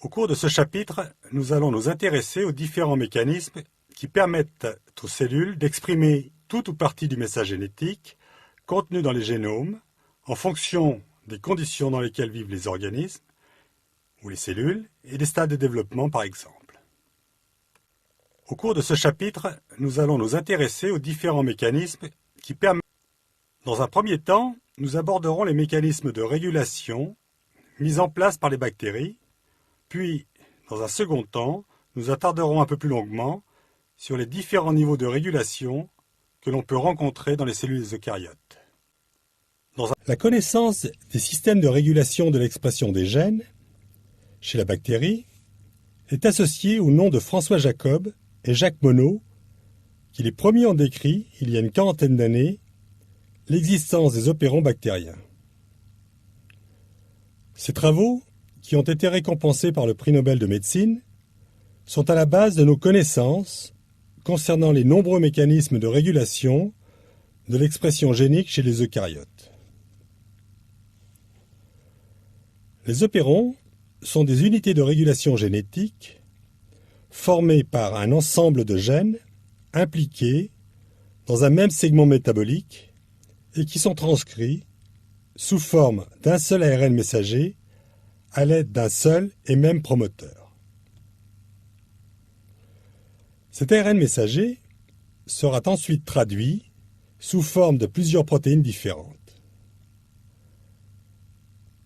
Au cours de ce chapitre, nous allons nous intéresser aux différents mécanismes qui permettent aux cellules d'exprimer tout ou partie du message génétique contenu dans les génomes en fonction des conditions dans lesquelles vivent les organismes ou les cellules et des stades de développement par exemple. Au cours de ce chapitre, nous allons nous intéresser aux différents mécanismes qui permettent. Dans un premier temps, nous aborderons les mécanismes de régulation mis en place par les bactéries, puis, dans un second temps, nous attarderons un peu plus longuement sur les différents niveaux de régulation que l'on peut rencontrer dans les cellules eucaryotes. La connaissance des systèmes de régulation de l'expression des gènes chez la bactérie est associée au nom de François Jacob et Jacques Monod, qui les premiers ont décrit, il y a une quarantaine d'années, l'existence des opérons bactériens. Ces travaux, qui ont été récompensés par le prix Nobel de médecine, sont à la base de nos connaissances concernant les nombreux mécanismes de régulation de l'expression génique chez les eucaryotes. Les opérons sont des unités de régulation génétique formées par un ensemble de gènes impliqués dans un même segment métabolique et qui sont transcrits sous forme d'un seul ARN messager à l'aide d'un seul et même promoteur. Cet ARN messager sera ensuite traduit sous forme de plusieurs protéines différentes.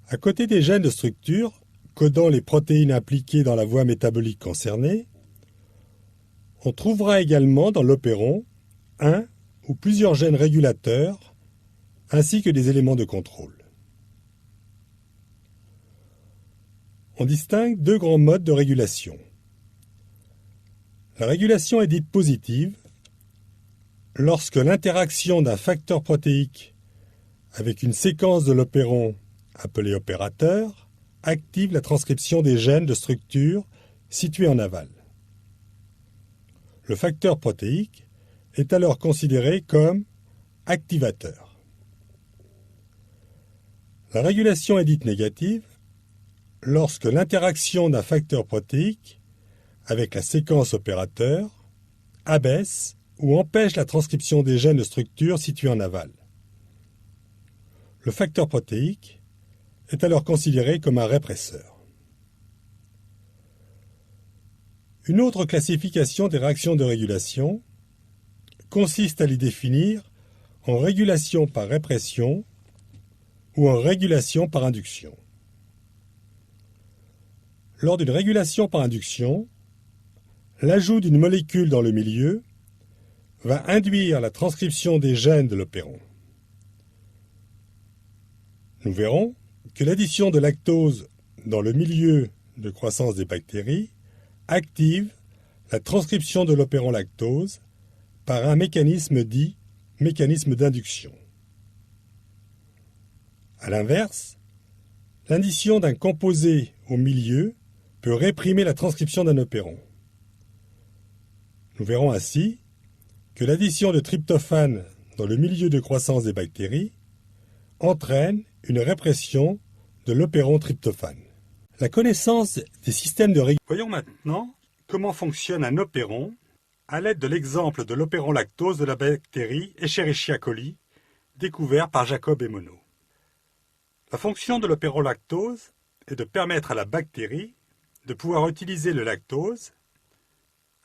À côté des gènes de structure codant les protéines impliquées dans la voie métabolique concernée, on trouvera également dans l'opéron un ou plusieurs gènes régulateurs ainsi que des éléments de contrôle. On distingue deux grands modes de régulation. La régulation est dite positive lorsque l'interaction d'un facteur protéique avec une séquence de l'opéron appelée opérateur active la transcription des gènes de structure situés en aval. Le facteur protéique est alors considéré comme activateur. La régulation est dite négative lorsque l'interaction d'un facteur protéique avec la séquence opérateur abaisse ou empêche la transcription des gènes de structure situés en aval. Le facteur protéique est alors considéré comme un répresseur. Une autre classification des réactions de régulation consiste à les définir en régulation par répression ou en régulation par induction. Lors d'une régulation par induction, l'ajout d'une molécule dans le milieu va induire la transcription des gènes de l'opéron. Nous verrons que l'addition de lactose dans le milieu de croissance des bactéries active la transcription de l'opéron lactose par un mécanisme dit mécanisme d'induction. À l'inverse, l'addition d'un composé au milieu peut réprimer la transcription d'un opéron. Nous verrons ainsi que l'addition de tryptophane dans le milieu de croissance des bactéries entraîne une répression de l'opéron tryptophane. La connaissance des systèmes de régulation. Voyons maintenant comment fonctionne un opéron à l'aide de l'exemple de l'opéron lactose de la bactérie Escherichia coli découvert par Jacob et Monod. La fonction de l'opéron lactose est de permettre à la bactérie de pouvoir utiliser le lactose,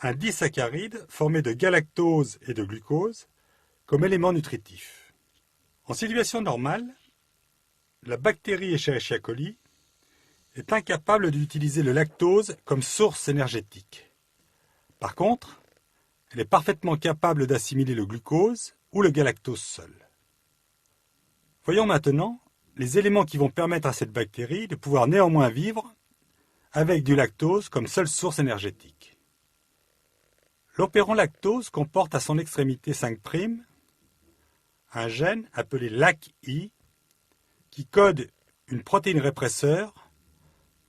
un disaccharide formé de galactose et de glucose, comme élément nutritif. En situation normale, la bactérie Escherichia coli est incapable d'utiliser le lactose comme source énergétique. Par contre, elle est parfaitement capable d'assimiler le glucose ou le galactose seul. Voyons maintenant les éléments qui vont permettre à cette bactérie de pouvoir néanmoins vivre avec du lactose comme seule source énergétique. L'opéron lactose comporte à son extrémité 5' un gène appelé LAC-I qui code une protéine répresseur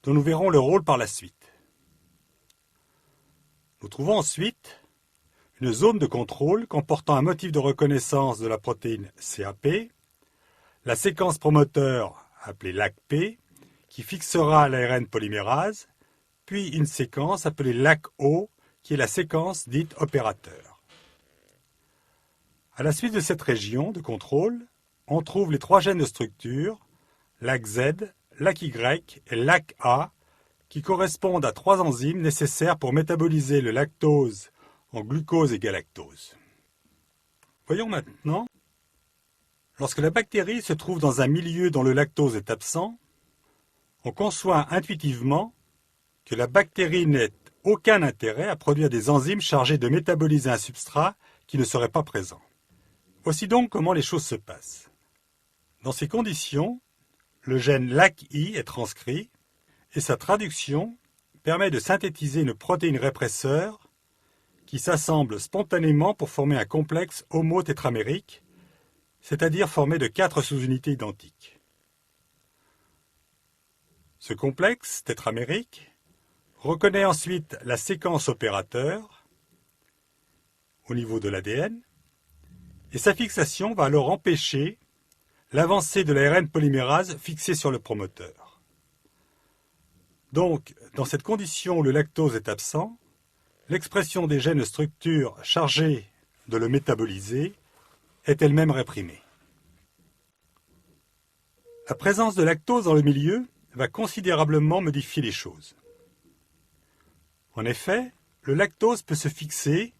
dont nous verrons le rôle par la suite. Nous trouvons ensuite une zone de contrôle comportant un motif de reconnaissance de la protéine CAP, la séquence promoteur appelée LACP qui fixera l'ARN polymérase puis une séquence appelée LAC-O, qui est la séquence dite opérateur. À la suite de cette région de contrôle, on trouve les trois gènes de structure, LAC-Z, LAC-Y et LAC-A, qui correspondent à trois enzymes nécessaires pour métaboliser le lactose en glucose et galactose. Voyons maintenant, lorsque la bactérie se trouve dans un milieu dont le lactose est absent, on conçoit intuitivement que la bactérie n'ait aucun intérêt à produire des enzymes chargées de métaboliser un substrat qui ne serait pas présent. Voici donc comment les choses se passent. Dans ces conditions, le gène LAC-I est transcrit et sa traduction permet de synthétiser une protéine répresseur qui s'assemble spontanément pour former un complexe homotétramérique, c'est-à-dire formé de 4 sous-unités identiques. Ce complexe tétramérique reconnaît ensuite la séquence opérateur au niveau de l'ADN et sa fixation va alors empêcher l'avancée de l'ARN polymérase fixée sur le promoteur. Donc, dans cette condition où le lactose est absent, l'expression des gènes structure chargés de le métaboliser est elle-même réprimée. La présence de lactose dans le milieu va considérablement modifier les choses. En effet, le lactose peut se fixer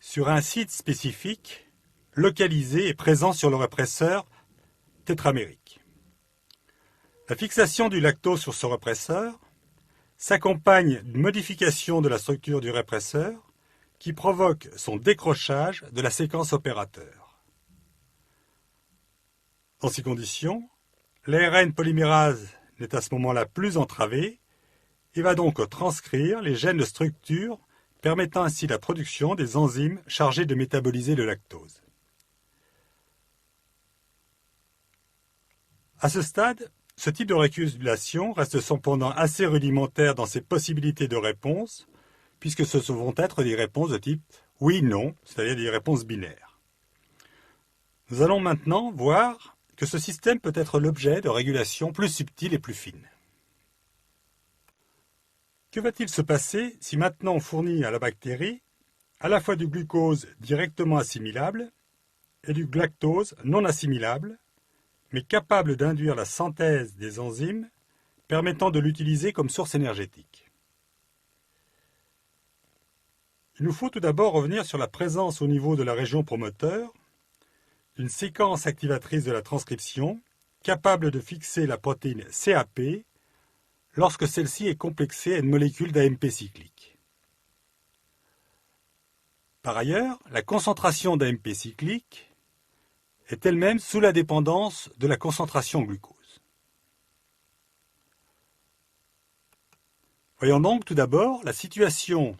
sur un site spécifique, localisé et présent sur le répresseur tétramérique. La fixation du lactose sur ce répresseur s'accompagne d'une modification de la structure du répresseur qui provoque son décrochage de la séquence opérateur. Dans ces conditions, l'ARN polymérase n'est à ce moment-là plus entravé et va donc transcrire les gènes de structure permettant ainsi la production des enzymes chargées de métaboliser le lactose. À ce stade, ce type de régulation reste cependant assez rudimentaire dans ses possibilités de réponse, puisque ce vont être des réponses de type oui-non, c'est-à-dire des réponses binaires. Nous allons maintenant voir que ce système peut être l'objet de régulations plus subtiles et plus fines. Que va-t-il se passer si maintenant on fournit à la bactérie à la fois du glucose directement assimilable et du galactose non assimilable, mais capable d'induire la synthèse des enzymes permettant de l'utiliser comme source énergétique? Il nous faut tout d'abord revenir sur la présence au niveau de la région promoteur d'une séquence activatrice de la transcription capable de fixer la protéine CAP lorsque celle-ci est complexée à une molécule d'AMP cyclique. Par ailleurs, la concentration d'AMP cyclique est elle-même sous la dépendance de la concentration en glucose. Voyons donc tout d'abord la situation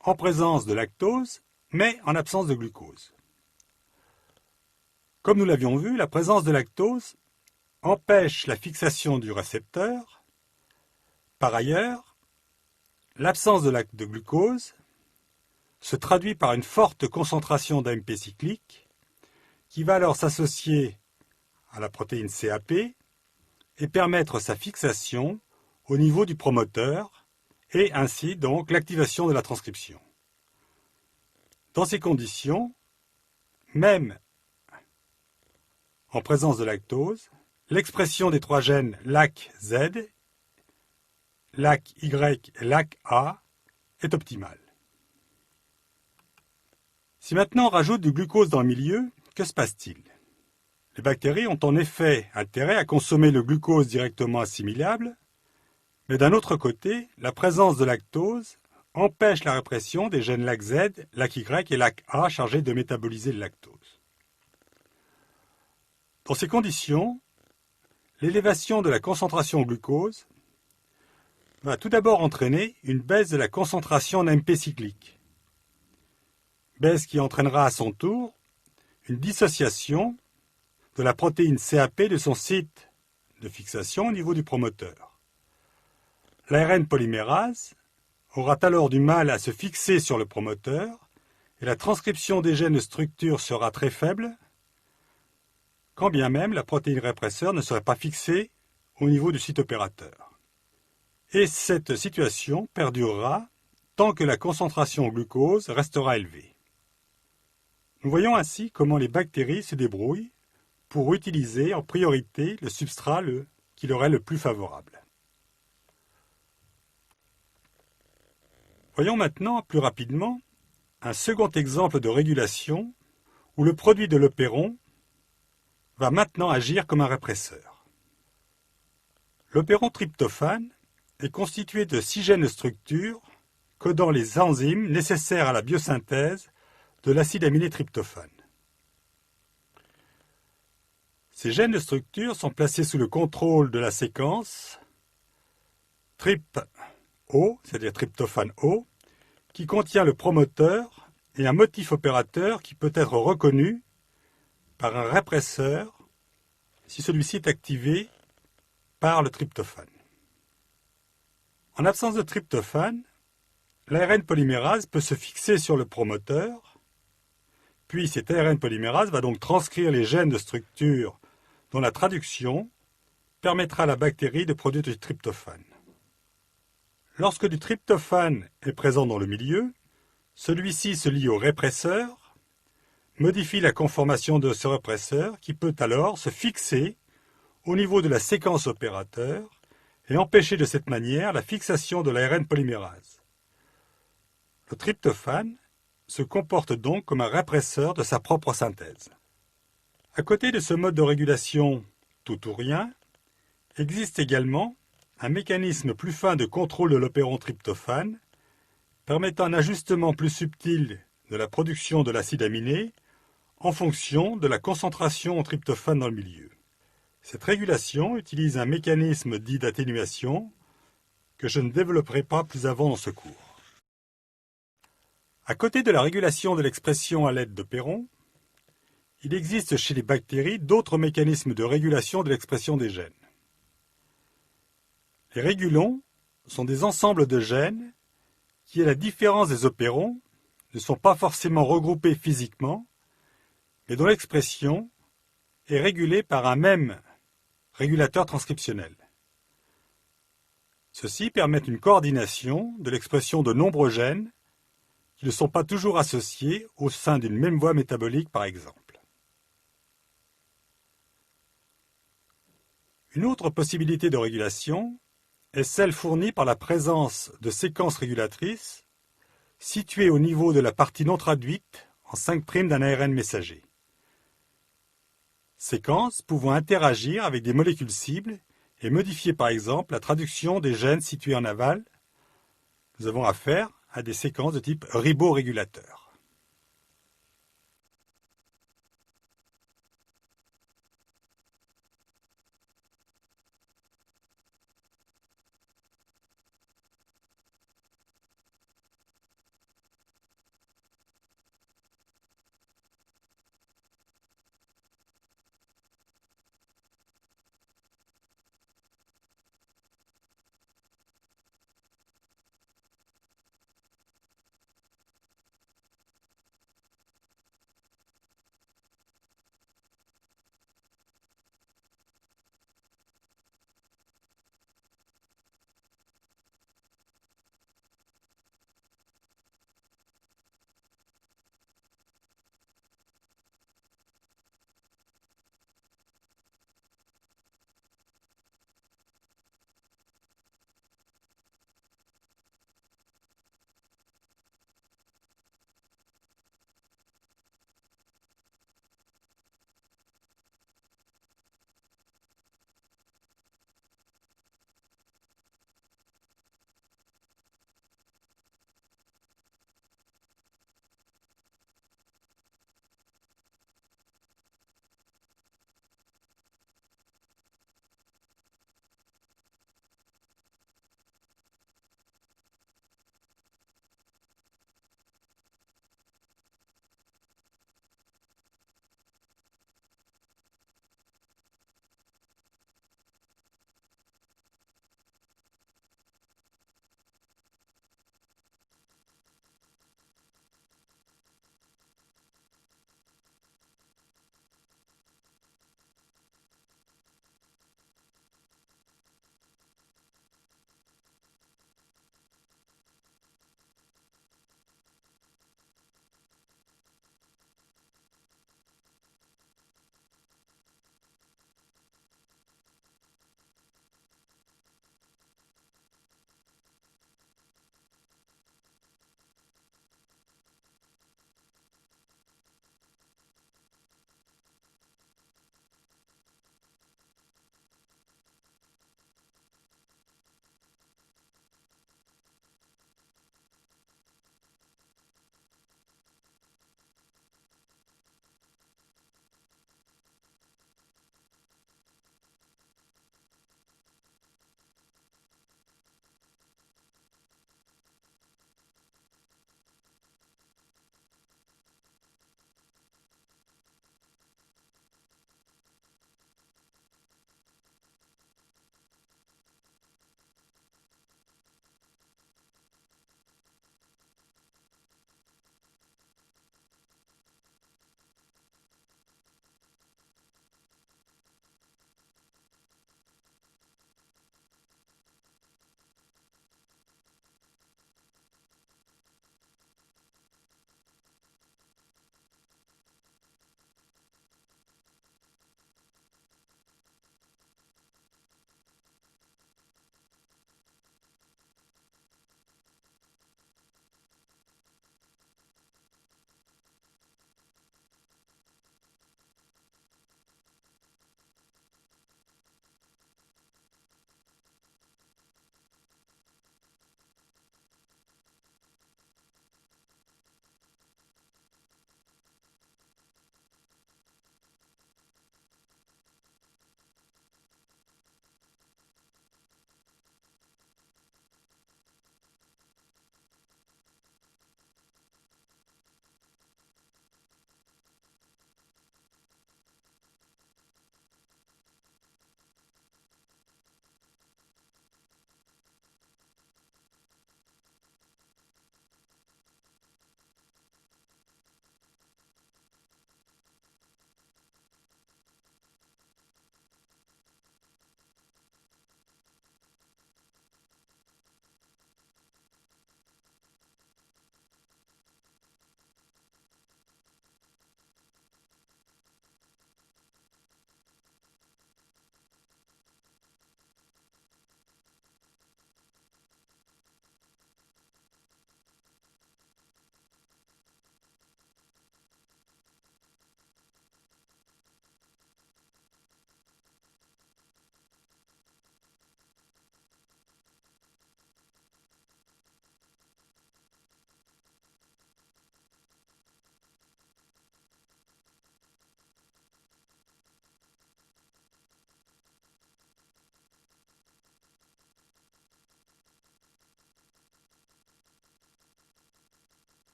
en présence de lactose, mais en absence de glucose. Comme nous l'avions vu, la présence de lactose empêche la fixation du récepteur. Par ailleurs, l'absence de glucose se traduit par une forte concentration d'AMP cyclique qui va alors s'associer à la protéine CAP et permettre sa fixation au niveau du promoteur et ainsi donc l'activation de la transcription. Dans ces conditions, même en présence de lactose, l'expression des trois gènes LAC-Z, LAC-Y et LAC-A est optimale. Si maintenant on rajoute du glucose dans le milieu, que se passe-t-il? Les bactéries ont en effet intérêt à consommer le glucose directement assimilable, mais d'un autre côté, la présence de lactose empêche la répression des gènes LAC-Z, LAC-Y et LAC-A chargés de métaboliser le lactose. Dans ces conditions, l'élévation de la concentration en glucose va tout d'abord entraîner une baisse de la concentration en AMP cyclique, baisse qui entraînera à son tour une dissociation de la protéine CAP de son site de fixation au niveau du promoteur. L'ARN polymérase aura alors du mal à se fixer sur le promoteur et la transcription des gènes de structure sera très faible, quand bien même la protéine répresseur ne serait pas fixée au niveau du site opérateur. Et cette situation perdurera tant que la concentration en glucose restera élevée. Nous voyons ainsi comment les bactéries se débrouillent pour utiliser en priorité le substrat qui leur est le plus favorable. Voyons maintenant plus rapidement un second exemple de régulation où le produit de l'opéron va maintenant agir comme un répresseur. L'opéron tryptophane est constitué de 6 gènes de structure codant les enzymes nécessaires à la biosynthèse de l'acide aminé tryptophane. Ces gènes de structure sont placés sous le contrôle de la séquence TRYP-O, c'est-à-dire tryptophane O, qui contient le promoteur et un motif opérateur qui peut être reconnu par un répresseur si celui-ci est activé par le tryptophane. En absence de tryptophane, l'ARN polymérase peut se fixer sur le promoteur, puis cet ARN polymérase va donc transcrire les gènes de structure dont la traduction permettra à la bactérie de produire du tryptophane. Lorsque du tryptophane est présent dans le milieu, celui-ci se lie au répresseur, modifie la conformation de ce répresseur qui peut alors se fixer au niveau de la séquence opérateur et empêcher de cette manière la fixation de l'ARN polymérase. Le tryptophane se comporte donc comme un répresseur de sa propre synthèse. À côté de ce mode de régulation tout ou rien, existe également un mécanisme plus fin de contrôle de l'opéron tryptophane permettant un ajustement plus subtil de la production de l'acide aminé en fonction de la concentration en tryptophane dans le milieu. Cette régulation utilise un mécanisme dit d'atténuation que je ne développerai pas plus avant dans ce cours. À côté de la régulation de l'expression à l'aide d'opérons, il existe chez les bactéries d'autres mécanismes de régulation de l'expression des gènes. Les régulons sont des ensembles de gènes qui, à la différence des opérons, ne sont pas forcément regroupés physiquement, mais dont l'expression est régulée par un même régulateur transcriptionnel. Ceux-ci permettent une coordination de l'expression de nombreux gènes qui ne sont pas toujours associés au sein d'une même voie métabolique, par exemple. Une autre possibilité de régulation est celle fournie par la présence de séquences régulatrices situées au niveau de la partie non traduite en 5' d'un ARN messager. Séquences pouvant interagir avec des molécules cibles et modifier par exemple la traduction des gènes situés en aval. Nous avons affaire à des séquences de type riborégulateur.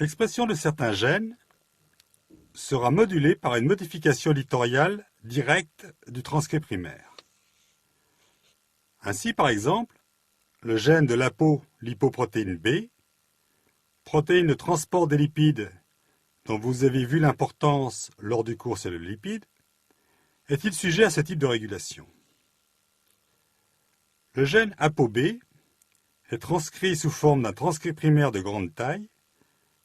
L'expression de certains gènes sera modulée par une modification éditoriale directe du transcrit primaire. Ainsi, par exemple, le gène de l'apolipoprotéine B, protéine de transport des lipides dont vous avez vu l'importance lors du cours sur les lipides, est-il sujet à ce type de régulation? Le gène ApoB est transcrit sous forme d'un transcrit primaire de grande taille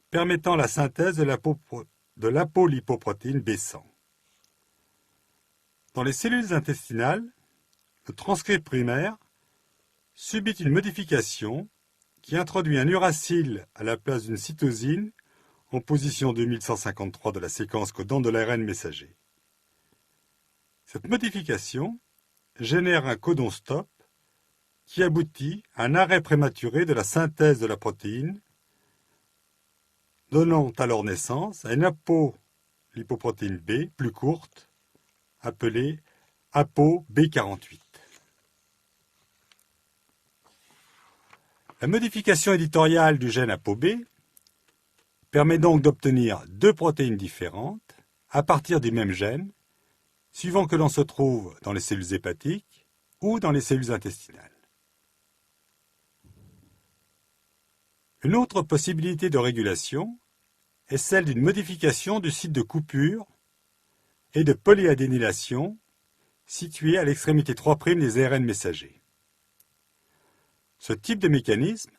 permettant la synthèse de l'apolipoprotéine B100. Dans les cellules intestinales, le transcrit primaire subit une modification qui introduit un uracile à la place d'une cytosine en position 2153 de la séquence codante de l'ARN messager. Cette modification génère un codon stop qui aboutit à un arrêt prématuré de la synthèse de la protéine, donnant alors naissance à une apolipoprotéine B plus courte, appelée ApoB48. La modification éditoriale du gène ApoB permet donc d'obtenir deux protéines différentes à partir du même gène, suivant que l'on se trouve dans les cellules hépatiques ou dans les cellules intestinales. Une autre possibilité de régulation est celle d'une modification du site de coupure et de polyadénylation situé à l'extrémité 3' des ARN messagers. Ce type de mécanisme,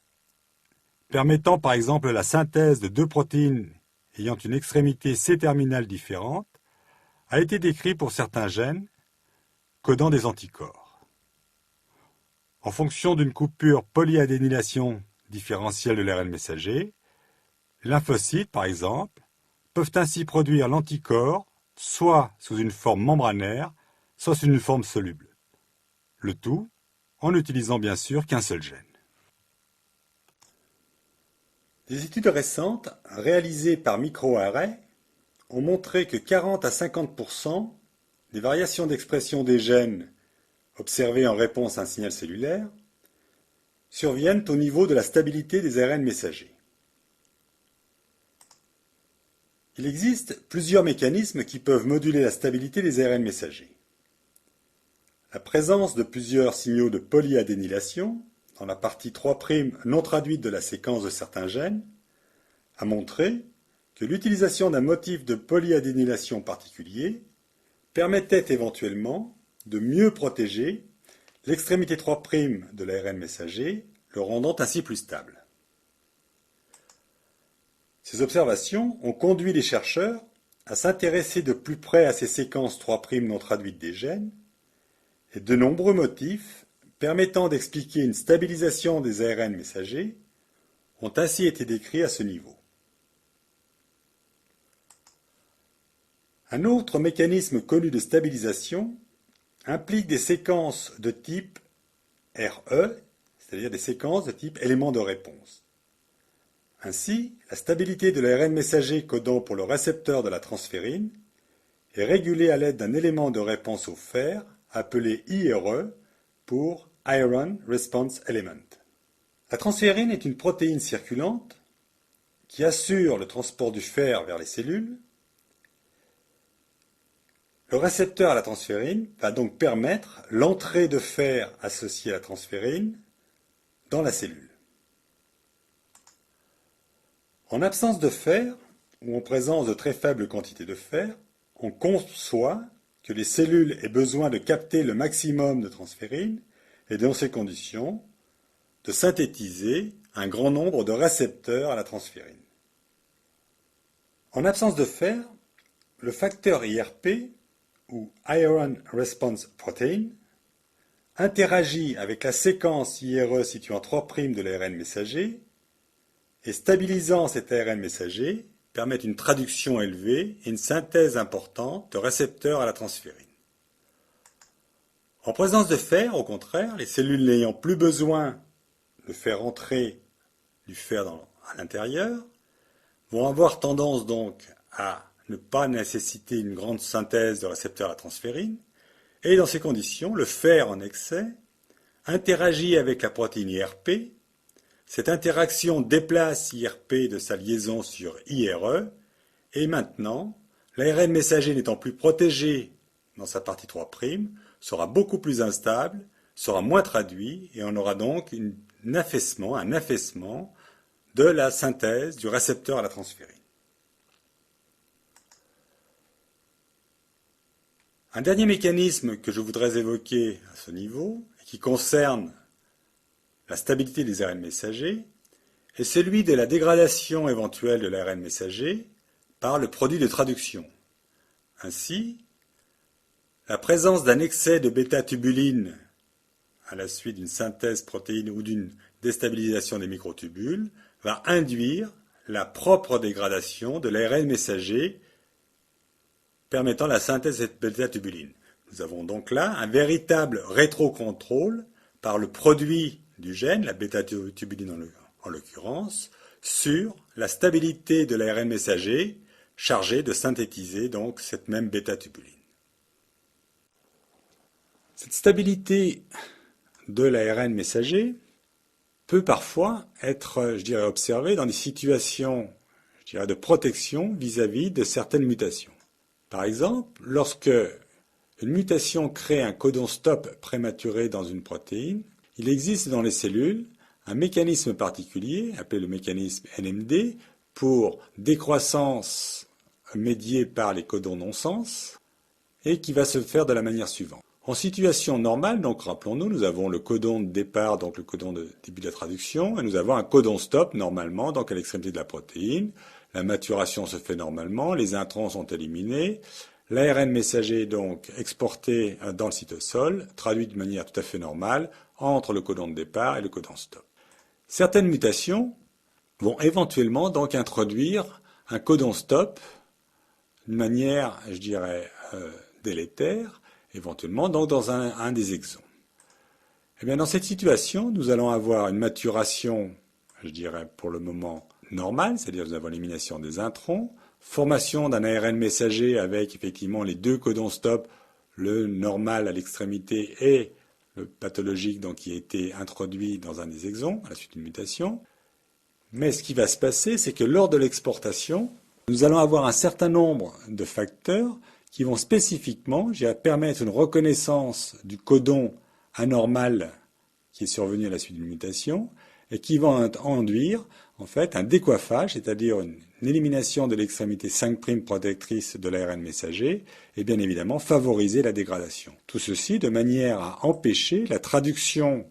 permettant par exemple la synthèse de deux protéines ayant une extrémité C-terminale différente, a été décrit pour certains gènes codant des anticorps. En fonction d'une coupure polyadénylation différentielle de l'ARN messager, les lymphocytes, par exemple, peuvent ainsi produire l'anticorps soit sous une forme membranaire, soit sous une forme soluble. Le tout en n'utilisant bien sûr qu'un seul gène. Des études récentes, réalisées par microarray, ont montré que 40 à 50% des variations d'expression des gènes observées en réponse à un signal cellulaire surviennent au niveau de la stabilité des ARN messagers. Il existe plusieurs mécanismes qui peuvent moduler la stabilité des ARN messagers. La présence de plusieurs signaux de polyadénylation dans la partie 3' non traduite de la séquence de certains gènes a montré que l'utilisation d'un motif de polyadénylation particulier permettait éventuellement de mieux protéger l'extrémité 3' de l'ARN messager, le rendant ainsi plus stable. Ces observations ont conduit les chercheurs à s'intéresser de plus près à ces séquences 3' non traduites des gènes, et de nombreux motifs permettant d'expliquer une stabilisation des ARN messagers ont ainsi été décrits à ce niveau. Un autre mécanisme connu de stabilisation implique des séquences de type RE, c'est-à-dire des séquences de type élément de réponse. Ainsi, la stabilité de l'ARN messager codant pour le récepteur de la transférine est régulée à l'aide d'un élément de réponse au fer appelé IRE pour Iron Response Element. La transférine est une protéine circulante qui assure le transport du fer vers les cellules. Le récepteur à la transférine va donc permettre l'entrée de fer associé à la transférine dans la cellule. En absence de fer, ou en présence de très faibles quantités de fer, on conçoit que les cellules aient besoin de capter le maximum de transférine et dans ces conditions, de synthétiser un grand nombre de récepteurs à la transférine. En absence de fer, le facteur IRP, ou Iron Response Protein, interagit avec la séquence IRE situant 3' de l'ARN messager et stabilisant cet ARN messager permet une traduction élevée et une synthèse importante de récepteurs à la transférine. En présence de fer, au contraire, les cellules n'ayant plus besoin de faire entrer du fer à l'intérieur vont avoir tendance donc à ne pas nécessiter une grande synthèse de récepteurs à la transférine, et dans ces conditions, le fer en excès interagit avec la protéine IRP Cette interaction déplace IRP de sa liaison sur IRE, et maintenant, l'ARN messager n'étant plus protégé dans sa partie 3', sera beaucoup plus instable, sera moins traduit, et on aura donc un affaissement de la synthèse du récepteur à la transférine. Un dernier mécanisme que je voudrais évoquer à ce niveau, et qui concerne la stabilité des ARN messagers, est celui de la dégradation éventuelle de l'ARN messager par le produit de traduction. Ainsi, la présence d'un excès de bêta-tubuline à la suite d'une synthèse protéine ou d'une déstabilisation des microtubules va induire la propre dégradation de l'ARN messager permettant la synthèse de cette bêta-tubuline. Nous avons donc là un véritable rétrocontrôle par le produit du gène, la bêta-tubuline en l'occurrence, sur la stabilité de l'ARN messager chargé de synthétiser donc cette même bêta-tubuline. Cette stabilité de l'ARN messager peut parfois être, observée dans des situations, de protection vis-à-vis de certaines mutations. Par exemple, lorsque une mutation crée un codon stop prématuré dans une protéine, il existe dans les cellules un mécanisme particulier, appelé le mécanisme NMD, pour décroissance médiée par les codons non-sens, et qui va se faire de la manière suivante. En situation normale, donc rappelons-nous, nous avons le codon de départ, donc le codon de début de la traduction, et nous avons un codon stop normalement, donc à l'extrémité de la protéine. La maturation se fait normalement, les introns sont éliminés, l'ARN messager est donc exporté dans le cytosol, traduit de manière tout à fait normale entre le codon de départ et le codon stop. Certaines mutations vont éventuellement donc introduire un codon stop de manière, délétère, éventuellement donc dans un des exons. Eh bien, dans cette situation, nous allons avoir une maturation, pour le moment normale, c'est-à-dire nous avons l'élimination des introns, formation d'un ARN messager avec effectivement les deux codons stop, le normal à l'extrémité et le pathologique donc, qui a été introduit dans un des exons à la suite d'une mutation. Mais ce qui va se passer, c'est que lors de l'exportation, nous allons avoir un certain nombre de facteurs qui vont spécifiquement permettre une reconnaissance du codon anormal qui est survenu à la suite d'une mutation et qui vont induire en fait un décoiffage, c'est-à-dire une élimination de l'extrémité 5' protectrice de l'ARN messager et bien évidemment favoriser la dégradation. Tout ceci de manière à empêcher la traduction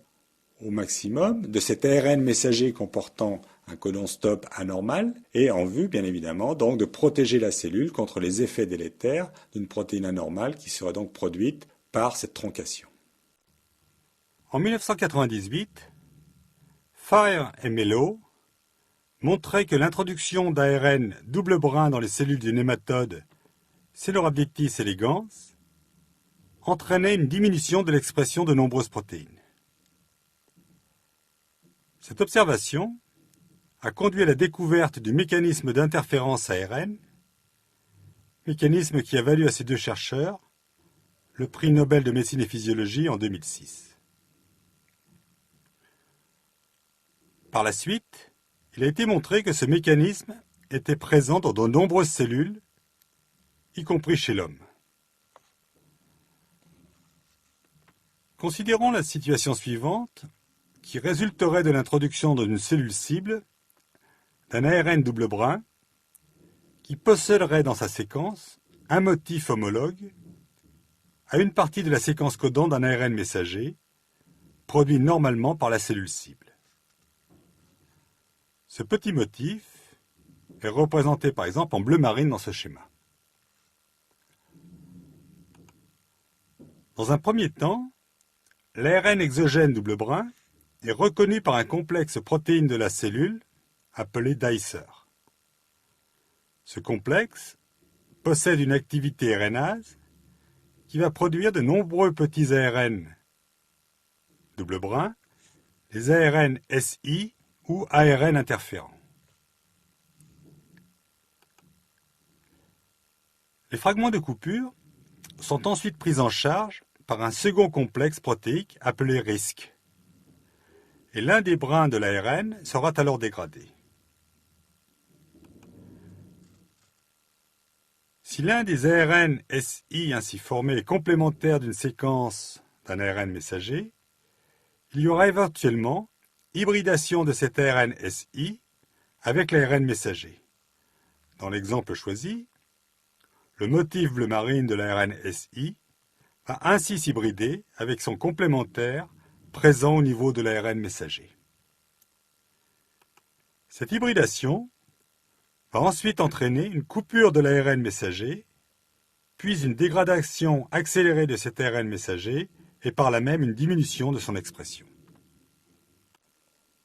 au maximum de cet ARN messager comportant un codon stop anormal et en vue bien évidemment donc de protéger la cellule contre les effets délétères d'une protéine anormale qui serait donc produite par cette troncation. En 1998, Fire et Mello montraient que l'introduction d'ARN double brin dans les cellules du nématode Coelurobactis elegans entraînait une diminution de l'expression de nombreuses protéines. Cette observation a conduit à la découverte du mécanisme d'interférence ARN, mécanisme qui a valu à ces deux chercheurs le prix Nobel de médecine et physiologie en 2006. Par la suite, il a été montré que ce mécanisme était présent dans de nombreuses cellules, y compris chez l'homme. Considérons la situation suivante qui résulterait de l'introduction dans une cellule cible d'un ARN double brin qui posséderait dans sa séquence un motif homologue à une partie de la séquence codant d'un ARN messager produit normalement par la cellule cible. Ce petit motif est représenté par exemple en bleu marine dans ce schéma. Dans un premier temps, l'ARN exogène double brin est reconnu par un complexe protéine de la cellule appelé dicer. Ce complexe possède une activité RNase qui va produire de nombreux petits ARN double brin, les ARN SI ou ARN interférents. Les fragments de coupure sont ensuite pris en charge par un second complexe protéique appelé RISC. et l'un des brins de l'ARN sera alors dégradé. Si l'un des ARN SI ainsi formés est complémentaire d'une séquence d'un ARN messager, il y aura éventuellement hybridation de cet ARN SI avec l'ARN messager. Dans l'exemple choisi, le motif bleu marine de l'ARN SI va ainsi s'hybrider avec son complémentaire présent au niveau de l'ARN messager. Cette hybridation va ensuite entraîner une coupure de l'ARN messager, puis une dégradation accélérée de cet ARN messager et par là même une diminution de son expression.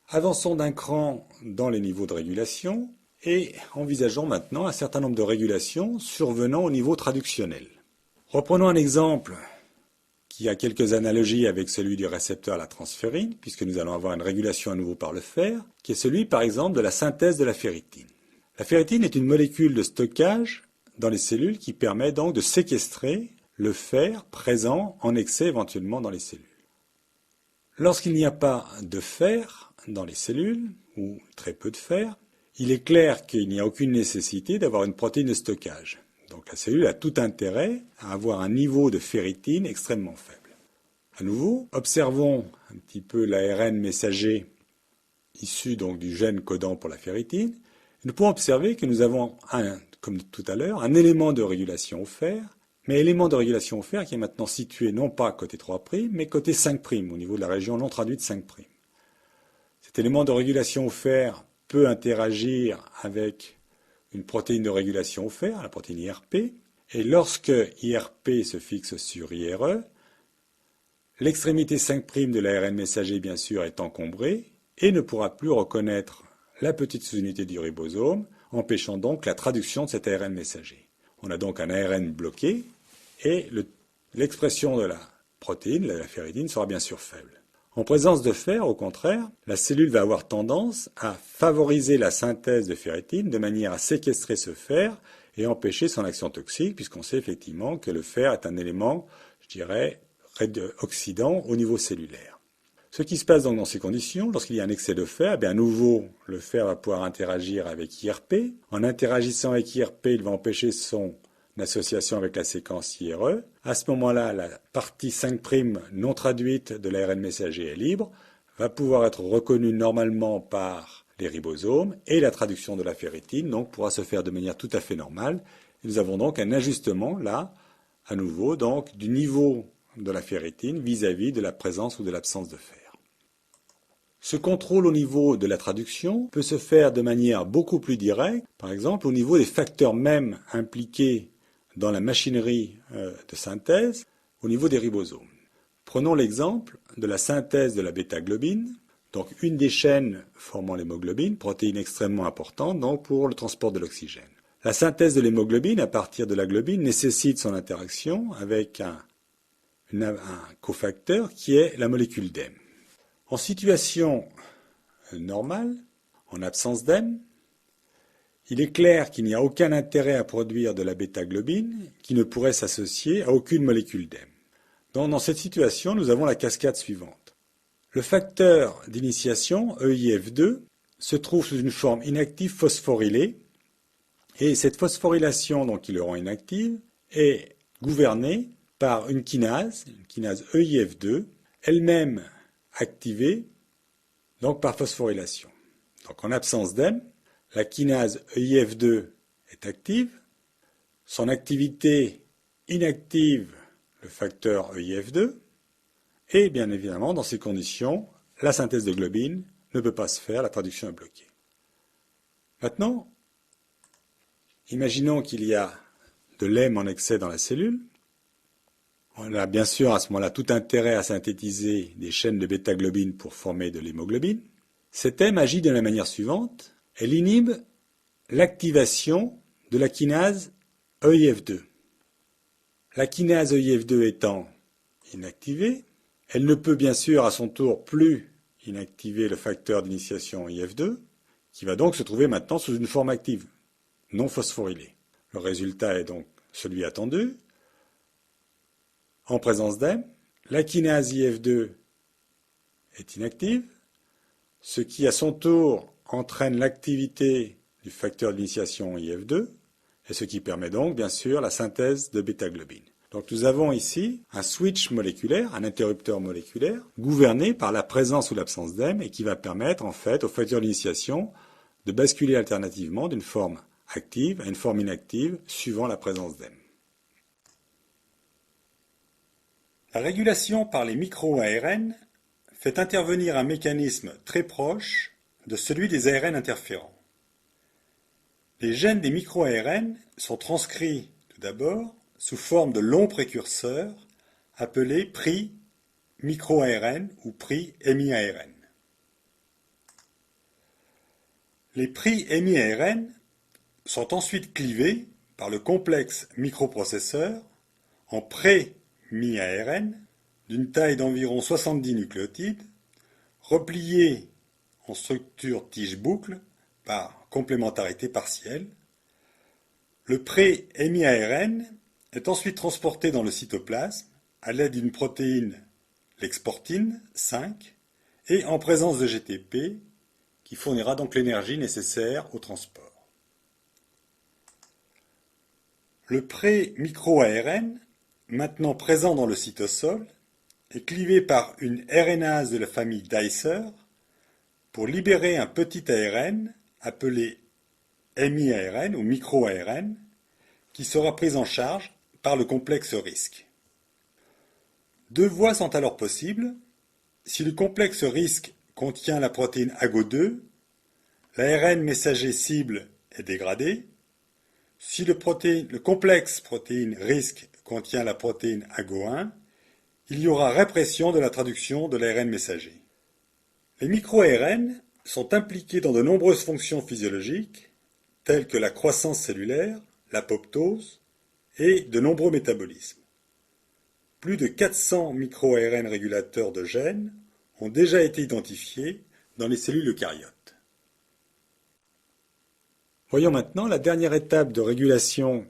Avançons d'un cran dans les niveaux de régulation et envisageons maintenant un certain nombre de régulations survenant au niveau traductionnel. Reprenons un exemple qui a quelques analogies avec celui du récepteur à la transférine, puisque nous allons avoir une régulation à nouveau par le fer, qui est celui par exemple de la synthèse de la ferritine. La ferritine est une molécule de stockage dans les cellules qui permet donc de séquestrer le fer présent en excès éventuellement dans les cellules. Lorsqu'il n'y a pas de fer dans les cellules, ou très peu de fer, il est clair qu'il n'y a aucune nécessité d'avoir une protéine de stockage. Donc la cellule a tout intérêt à avoir un niveau de ferritine extrêmement faible. À nouveau, observons un petit peu l'ARN messager issu donc du gène codant pour la ferritine. Nous pouvons observer que nous avons, comme tout à l'heure, un élément de régulation au fer, mais élément de régulation au fer qui est maintenant situé non pas côté 3', mais côté 5', au niveau de la région non traduite 5'. Cet élément de régulation au fer peut interagir avec une protéine de régulation au fer, la protéine IRP, et lorsque IRP se fixe sur IRE, l'extrémité 5' de l'ARN messager, bien sûr, est encombrée et ne pourra plus reconnaître la petite sous-unité du ribosome, empêchant donc la traduction de cet ARN messager. On a donc un ARN bloqué et l'expression de la protéine, la ferritine, sera bien sûr faible. En présence de fer, au contraire, la cellule va avoir tendance à favoriser la synthèse de ferritine de manière à séquestrer ce fer et empêcher son action toxique, puisqu'on sait effectivement que le fer est un élément, je dirais, oxydant au niveau cellulaire. Ce qui se passe donc dans ces conditions, lorsqu'il y a un excès de fer, à nouveau, le fer va pouvoir interagir avec IRP. En interagissant avec IRP, il va empêcher son association avec la séquence IRE. À ce moment-là, la partie 5' non traduite de l'ARN messager est libre, va pouvoir être reconnue normalement par les ribosomes et la traduction de la ferritine donc pourra se faire de manière tout à fait normale. Et nous avons donc un ajustement là, à nouveau, donc du niveau de la ferritine vis-à-vis de la présence ou de l'absence de fer. Ce contrôle au niveau de la traduction peut se faire de manière beaucoup plus directe, par exemple au niveau des facteurs mêmes impliqués dans la machinerie de synthèse, au niveau des ribosomes. Prenons l'exemple de la synthèse de la bêta-globine, donc une des chaînes formant l'hémoglobine, protéine extrêmement importante donc pour le transport de l'oxygène. La synthèse de l'hémoglobine à partir de la globine nécessite son interaction avec un cofacteur qui est la molécule d'hème. En situation normale, en absence d'hème, il est clair qu'il n'y a aucun intérêt à produire de la bêta-globine qui ne pourrait s'associer à aucune molécule d'hème. Donc, dans cette situation, nous avons la cascade suivante. Le facteur d'initiation, EIF2, se trouve sous une forme inactive phosphorylée, et cette phosphorylation, donc qui le rend inactive, est gouvernée par une kinase EIF2, elle-même activée donc par phosphorylation. Donc en absence d'hème, la kinase EIF2 est active, son activité inactive le facteur EIF2, et bien évidemment dans ces conditions, la synthèse de globine ne peut pas se faire, la traduction est bloquée. Maintenant, imaginons qu'il y a de l'hème en excès dans la cellule. On a bien sûr à ce moment-là tout intérêt à synthétiser des chaînes de bêta-globine pour former de l'hémoglobine. Cet hème agit de la manière suivante. Elle inhibe l'activation de la kinase EIF2. La kinase EIF2 étant inactivée, elle ne peut bien sûr à son tour plus inactiver le facteur d'initiation EIF2, qui va donc se trouver maintenant sous une forme active, non phosphorylée. Le résultat est donc celui attendu. En présence d'hème, la kinase IF2 est inactive, ce qui à son tour entraîne l'activité du facteur d'initiation IF2, et ce qui permet donc bien sûr la synthèse de bêta-globine. Donc nous avons ici un switch moléculaire, un interrupteur moléculaire, gouverné par la présence ou l'absence d'hème et qui va permettre en fait au facteur d'initiation de basculer alternativement d'une forme active à une forme inactive suivant la présence d'hème. La régulation par les micro-ARN fait intervenir un mécanisme très proche de celui des ARN interférents. Les gènes des micro-ARN sont transcrits tout d'abord sous forme de longs précurseurs appelés pri-micro-ARN ou pri-mi-ARN. Les pri-mi-ARN sont ensuite clivés par le complexe microprocesseur en pré-mi-ARN d'une taille d'environ 70 nucléotides, repliés en structure tige-boucle par complémentarité partielle. Le pré-mi-ARN est ensuite transporté dans le cytoplasme à l'aide d'une protéine, l'exportine 5, et en présence de GTP, qui fournira donc l'énergie nécessaire au transport. Le pré-micro-ARN, maintenant présent dans le cytosol, est clivé par une RNase de la famille Dicer pour libérer un petit ARN appelé mi-ARN ou micro-ARN, qui sera pris en charge par le complexe RISC. Deux voies sont alors possibles. Si le complexe RISC contient la protéine AGO2, l'ARN messager cible est dégradé. Si le complexe protéine RISC contient la protéine AGO1, il y aura répression de la traduction de l'ARN messager. Les micro-ARN sont impliqués dans de nombreuses fonctions physiologiques, telles que la croissance cellulaire, l'apoptose et de nombreux métabolismes. Plus de 400 micro-ARN régulateurs de gènes ont déjà été identifiés dans les cellules eucaryotes. Voyons maintenant la dernière étape de régulation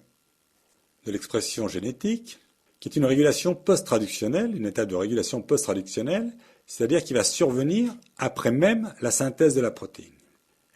de l'expression génétique, qui est une régulation post-traductionnelle, une étape de régulation post-traductionnelle, c'est-à-dire qui va survenir après même la synthèse de la protéine.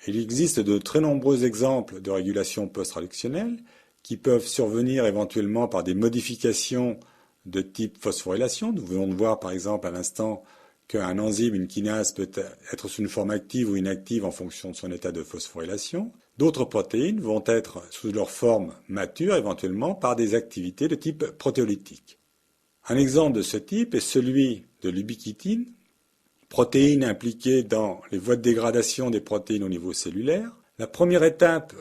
Il existe de très nombreux exemples de régulation post-traductionnelle qui peuvent survenir éventuellement par des modifications de type phosphorylation. Nous venons de voir par exemple à l'instant qu'un enzyme, une kinase, peut être sous une forme active ou inactive en fonction de son état de phosphorylation. D'autres protéines vont être sous leur forme mature éventuellement par des activités de type protéolytique. Un exemple de ce type est celui de l'ubiquitine, protéine impliquée dans les voies de dégradation des protéines au niveau cellulaire. La première étape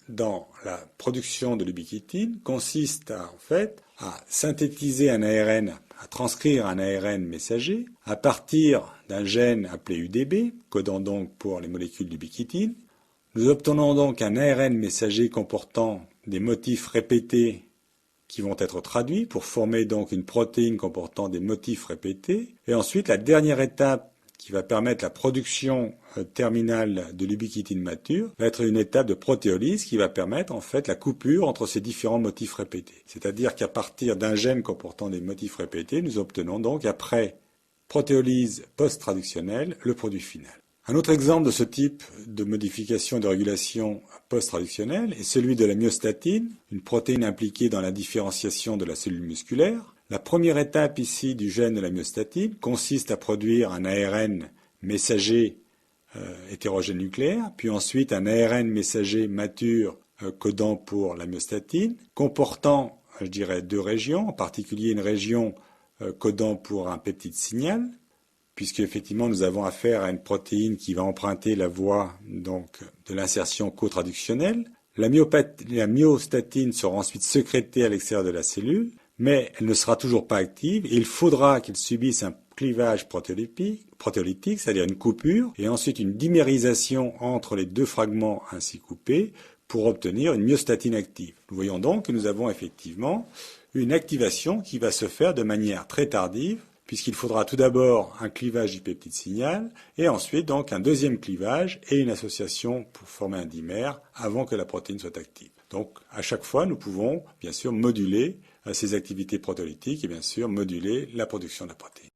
dans la production de l'ubiquitine consiste à synthétiser un ARN, à transcrire un ARN messager à partir d'un gène appelé UDB, codant donc pour les molécules d'ubiquitine. Nous obtenons donc un ARN messager comportant des motifs répétés qui vont être traduits pour former donc une protéine comportant des motifs répétés. Et ensuite, la dernière étape qui va permettre la production terminale de l'ubiquitine mature va être une étape de protéolyse qui va permettre en fait la coupure entre ces différents motifs répétés. C'est-à-dire qu'à partir d'un gène comportant des motifs répétés, nous obtenons donc après protéolyse post-traductionnelle le produit final. Un autre exemple de ce type de modification et de régulation post-traductionnelle est celui de la myostatine, une protéine impliquée dans la différenciation de la cellule musculaire. La première étape ici du gène de la myostatine consiste à produire un ARN messager hétérogène nucléaire, puis ensuite un ARN messager mature codant pour la myostatine, comportant, je dirais, deux régions, en particulier une région codant pour un peptide signal, puisque effectivement nous avons affaire à une protéine qui va emprunter la voie donc de l'insertion co-traductionnelle. La myostatine sera ensuite sécrétée à l'extérieur de la cellule, mais elle ne sera toujours pas active et il faudra qu'elle subisse un clivage protéolytique, c'est-à-dire une coupure, et ensuite une dimérisation entre les deux fragments ainsi coupés pour obtenir une myostatine active. Nous voyons donc que nous avons effectivement une activation qui va se faire de manière très tardive, puisqu'il faudra tout d'abord un clivage du peptide signal, et ensuite donc un deuxième clivage et une association pour former un dimère avant que la protéine soit active. Donc à chaque fois, nous pouvons bien sûr moduler ces activités protéolytiques et bien sûr moduler la production de la protéine.